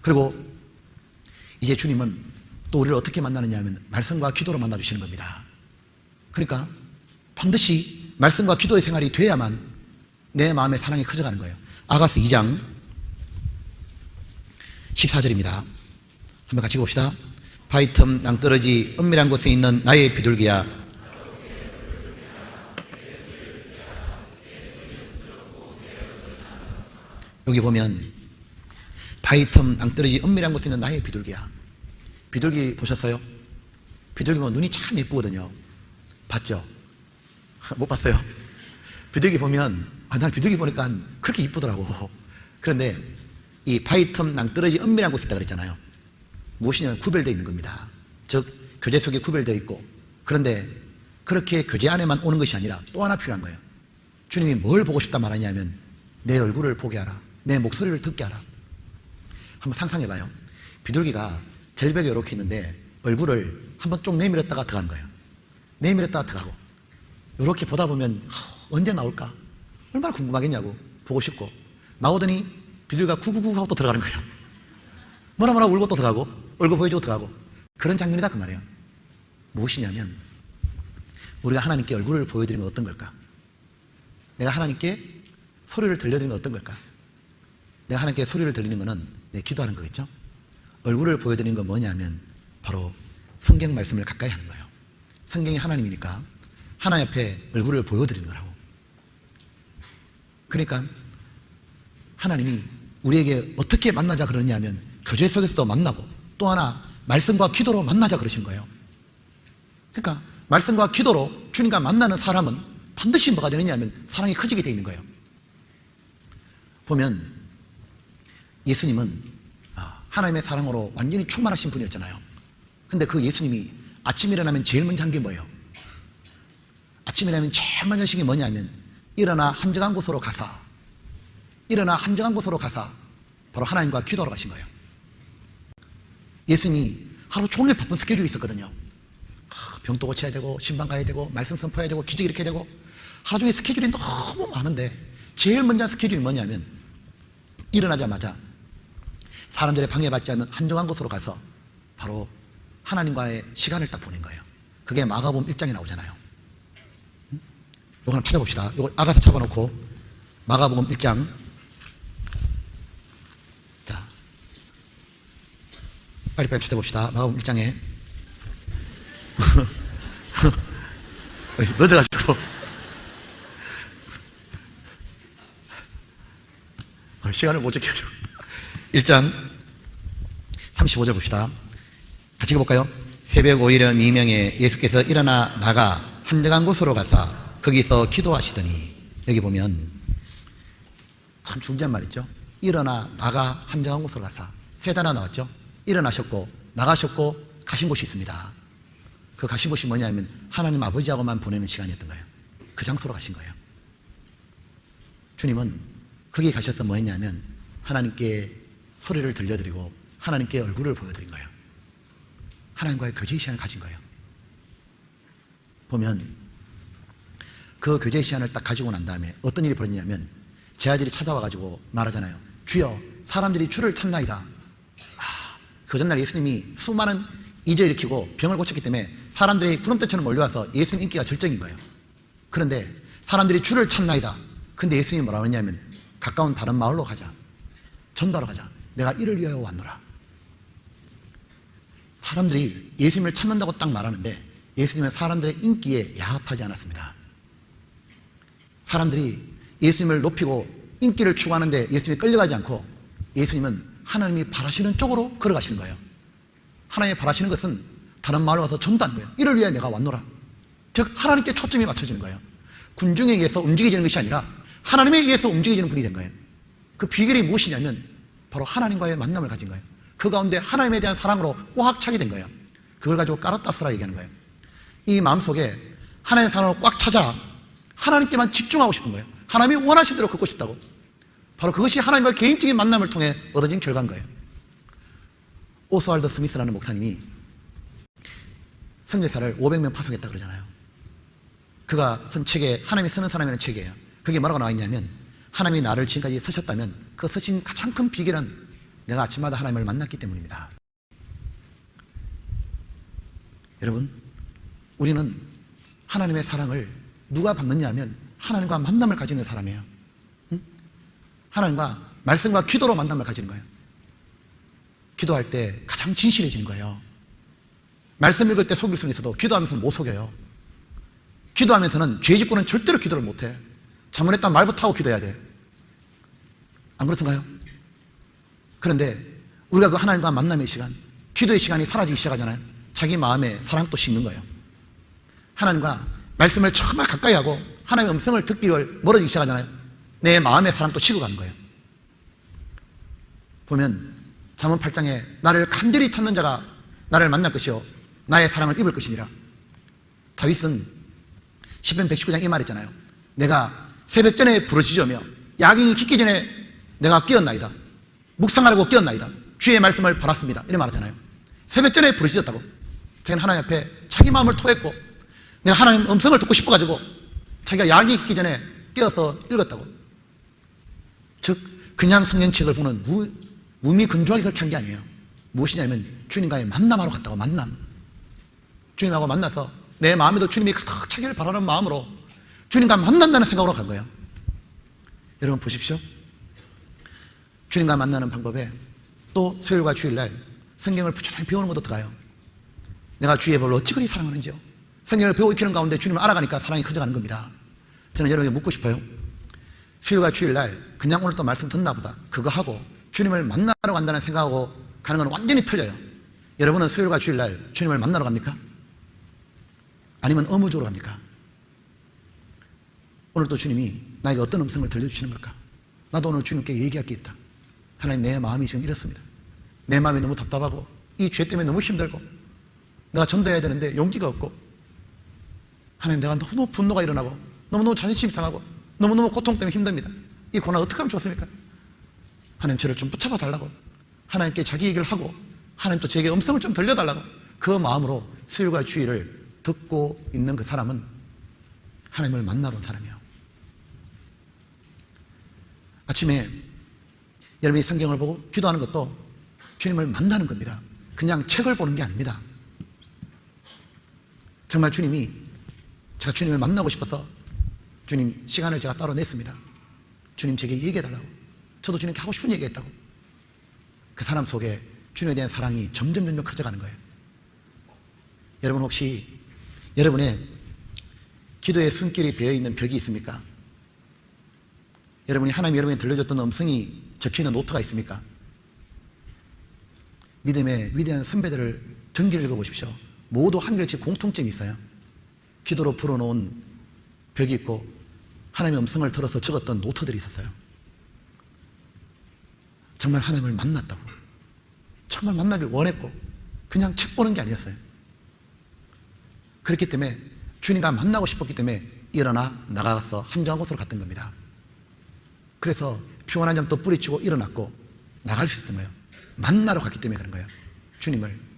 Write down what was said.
그리고 이제 주님은 또 우리를 어떻게 만나느냐 하면 말씀과 기도로 만나주시는 겁니다. 그러니까 반드시 말씀과 기도의 생활이 돼야만 내 마음의 사랑이 커져가는 거예요. 아가서 2장 14절입니다. 한번 같이 봅시다. 바위 틈 낭떠러지 은밀한 곳에 있는 나의 비둘기야, 여기 보면 바위 틈 낭떠러지 은밀한 곳에 있는 나의 비둘기야. 비둘기 보셨어요? 비둘기 보면 눈이 참 예쁘거든요. 봤죠? 못 봤어요? 비둘기 보면 난 비둘기 보니까 그렇게 이쁘더라고. 그런데 이 바위 틈 낭떠러지 은밀한 곳에 있다 그랬잖아요. 무엇이냐면 구별되어 있는 겁니다. 즉 교제 속에 구별되어 있고, 그런데 그렇게 교제 안에만 오는 것이 아니라 또 하나 필요한 거예요. 주님이 뭘 보고 싶다 말하냐면 내 얼굴을 보게 하라, 내 목소리를 듣게 하라. 한번 상상해 봐요. 비둘기가 절벽에 이렇게 있는데 얼굴을 한번 쭉 내밀었다가 들어가는 거예요. 내밀었다가 들어가고, 이렇게 보다 보면 언제 나올까? 얼마나 궁금하겠냐고. 보고 싶고, 나오더니 비둘기가 구구구 하고 또 들어가는 거예요. 뭐나 울고 또 들어가고, 얼굴 보여주고 들어가고. 그런 장면이다 그 말이에요. 무엇이냐면 우리가 하나님께 얼굴을 보여드리면 어떤 걸까? 내가 하나님께 소리를 들려드리면 어떤 걸까? 내가 하나님께 소리를 들리는 것은 내 기도하는 거겠죠? 얼굴을 보여드리는 건 뭐냐면 바로 성경 말씀을 가까이 하는 거예요. 성경이 하나님이니까 하나님 앞에 얼굴을 보여드리는 거라고. 그러니까 하나님이 우리에게 어떻게 만나자 그러냐 하면 교제 속에서도 만나고, 또 하나 말씀과 기도로 만나자 그러신 거예요. 그러니까 말씀과 기도로 주님과 만나는 사람은 반드시 뭐가 되느냐 하면 사랑이 커지게 되어 있는 거예요. 보면 예수님은 하나님의 사랑으로 완전히 충만하신 분이었잖아요. 근데 그 예수님이 아침에 일어나면 제일 먼저 한 게 뭐예요? 아침에 일어나면 제일 먼저 하신 게 뭐냐면 일어나 한적한 곳으로 가사, 일어나 한적한 곳으로 가사 바로 하나님과 기도하러 가신 거예요. 예수님이 하루 종일 바쁜 스케줄이 있었거든요. 병도 고쳐야 되고, 신방 가야 되고, 말씀 선포해야 되고, 기적 일으켜야 되고, 하루 종일 스케줄이 너무 많은데 제일 먼저 한 스케줄이 뭐냐면 일어나자마자 사람들의 방해받지 않는 한정한 곳으로 가서 바로 하나님과의 시간을 딱 보낸 거예요. 그게 마가복음 1장에 나오잖아요. 이거 한번 찾아봅시다. 이거 아가서 잡아놓고 마가복음 1장. 자, 빨리빨리 찾아봅시다. 마가복음 1장에 늦어가지고 시간을 못 지켜줘. 1장 35절 봅시다. 같이 읽어볼까요? 새벽 5일의 미명에 예수께서 일어나 나가 한적한 곳으로 가사 거기서 기도하시더니, 여기 보면 참 중요한 말 있죠. 일어나 나가 한적한 곳으로 가사, 세 단어 나왔죠. 일어나셨고 나가셨고 가신 곳이 있습니다. 그 가신 곳이 뭐냐면 하나님 아버지하고만 보내는 시간이었던 거예요. 그 장소로 가신 거예요. 주님은 거기 가셔서 뭐 했냐면 하나님께 소리를 들려드리고 하나님께 얼굴을 보여드린 거예요. 하나님과의 교제의 시간을 가진 거예요. 보면 그 교제의 시간을 딱 가지고 난 다음에 어떤 일이 벌어지냐면 제 아들이 찾아와가지고 말하잖아요. 주여, 사람들이 주를 찾나이다. 그 전날 예수님이 수많은 이적을 일으키고 병을 고쳤기 때문에 사람들이 구름대처럼 몰려와서 예수님 인기가 절정인 거예요. 그런데 사람들이 주를 찾나이다. 근데 예수님이 뭐라고 했냐면 가까운 다른 마을로 가자, 전도하러 가자, 내가 이를 위하여 왔노라. 사람들이 예수님을 찾는다고 딱 말하는데 예수님은 사람들의 인기에 야합하지 않았습니다. 사람들이 예수님을 높이고 인기를 추구하는데 예수님이 끌려가지 않고 예수님은 하나님이 바라시는 쪽으로 걸어가시는 거예요. 하나님이 바라시는 것은 다른 마을로 가서 전도하는 거예요. 이를 위해 내가 왔노라. 즉 하나님께 초점이 맞춰지는 거예요. 군중에 의해서 움직여지는 것이 아니라 하나님에 의해서 움직여지는 분이 된 거예요. 그 비결이 무엇이냐면 바로 하나님과의 만남을 가진 거예요. 그 가운데 하나님에 대한 사랑으로 꽉 차게 된 거예요. 그걸 가지고 까라따스라 얘기하는 거예요. 이 마음속에 하나님의 사랑으로 꽉 차자 하나님께만 집중하고 싶은 거예요. 하나님이 원하신 대로 걷고 싶다고. 바로 그것이 하나님과의 개인적인 만남을 통해 얻어진 결과인 거예요. 오스왈드 스미스라는 목사님이 선교사를 500명 파송했다 그러잖아요. 그가 쓴 책에 하나님이 쓰는 사람이라는 책이에요. 그게 뭐라고 나와 있냐면 하나님이 나를 지금까지 쓰셨다면 그 쓰신 가장 큰 비결은 내가 아침마다 하나님을 만났기 때문입니다. 여러분, 우리는 하나님의 사랑을 누가 받느냐 하면 하나님과 만남을 가지는 사람이에요. 하나님과 말씀과 기도로 만남을 가지는 거예요. 기도할 때 가장 진실해지는 거예요. 말씀 읽을 때 속일 수는 있어도 기도하면서는 못 속여요. 기도하면서는 죄 짓고는 절대로 기도를 못해. 잘못했다 말부터 하고 기도해야 돼. 안 그렇던가요? 그런데 우리가 그 하나님과 만남의 시간, 기도의 시간이 사라지기 시작하잖아요. 자기 마음에 사랑도 식는 거예요. 하나님과 말씀을 정말 가까이 하고 하나님의 음성을 듣기를 멀어지기 시작하잖아요. 내 마음의 사랑도 식어가는 거예요. 보면 잠언 8장에 나를 간절히 찾는 자가 나를 만날 것이요 나의 사랑을 입을 것이니라. 다윗은 시편 119장 이 말 있잖아요. 내가 새벽 전에 부르짖으며 야경이 깊기 전에 내가 깨었나이다. 묵상하려고 깨었나이다. 주의 말씀을 받았습니다. 이렇게 말하잖아요. 새벽 전에 부르짖었다고. 자기는 하나님 앞에 자기 마음을 토했고 내가 하나님 음성을 듣고 싶어가지고 자기가 야경이 깊기 전에 깨어서 읽었다고. 즉 그냥 성경책을 보는 무미건조하게 그렇게 한 게 아니에요. 무엇이냐면 주님과의 만남하러 갔다고. 만남. 주님하고 만나서 내 마음에도 주님이 가득 차기를 바라는 마음으로 주님과 만난다는 생각으로 간 거예요. 여러분 보십시오. 주님과 만나는 방법에 또 수요일과 주일날 성경을 부지런히 배우는 것도 들어가요. 내가 주의 법을 어찌 그리 사랑하는지요. 성경을 배우고 익히는 가운데 주님을 알아가니까 사랑이 커져가는 겁니다. 저는 여러분에게 묻고 싶어요. 수요일과 주일날 그냥 오늘 또 말씀 듣나 보다 그거 하고 주님을 만나러 간다는 생각하고 가는 건 완전히 틀려요. 여러분은 수요일과 주일날 주님을 만나러 갑니까? 아니면 의무적으로 갑니까? 오늘 또 주님이 나에게 어떤 음성을 들려주시는 걸까? 나도 오늘 주님께 얘기할 게 있다. 하나님, 내 마음이 지금 이렇습니다. 내 마음이 너무 답답하고 이 죄 때문에 너무 힘들고 내가 전도해야 되는데 용기가 없고 하나님, 내가 너무 분노가 일어나고 너무너무 자존심이 상하고 너무너무 고통 때문에 힘듭니다. 이 고난 어떻게 하면 좋습니까? 하나님, 저를 좀 붙잡아 달라고 하나님께 자기 얘기를 하고 하나님 또 제게 음성을 좀 들려달라고 그 마음으로 수요일과 주일을 듣고 있는 그 사람은 하나님을 만나러 온 사람이에요. 아침에 여러분이 성경을 보고 기도하는 것도 주님을 만나는 겁니다. 그냥 책을 보는 게 아닙니다. 정말 주님이, 제가 주님을 만나고 싶어서 주님 시간을 제가 따로 냈습니다. 주님 제게 얘기해달라고. 저도 주님께 하고 싶은 얘기 했다고. 그 사람 속에 주님에 대한 사랑이 점점 커져가는 거예요. 여러분 혹시 여러분의 기도의 손길이 배어있는 벽이 있습니까? 여러분이 하나님이 여러분이 들려줬던 음성이 적혀있는 노트가 있습니까? 믿음의 위대한 선배들을 전기를 읽어보십시오. 모두 한결같이 공통점이 있어요. 기도로 풀어놓은 벽이 있고 하나님의 음성을 들어서 적었던 노트들이 있었어요. 정말 하나님을 만났다고. 정말 만나길 원했고 그냥 책 보는 게 아니었어요. 그렇기 때문에 주님과 만나고 싶었기 때문에 일어나 나가서 한정한 곳으로 갔던 겁니다. 그래서 피곤한 잠도 뿌리치고 일어났고 나갈 수 있었던 거예요. 만나러 갔기 때문에 그런 거예요. 주님을.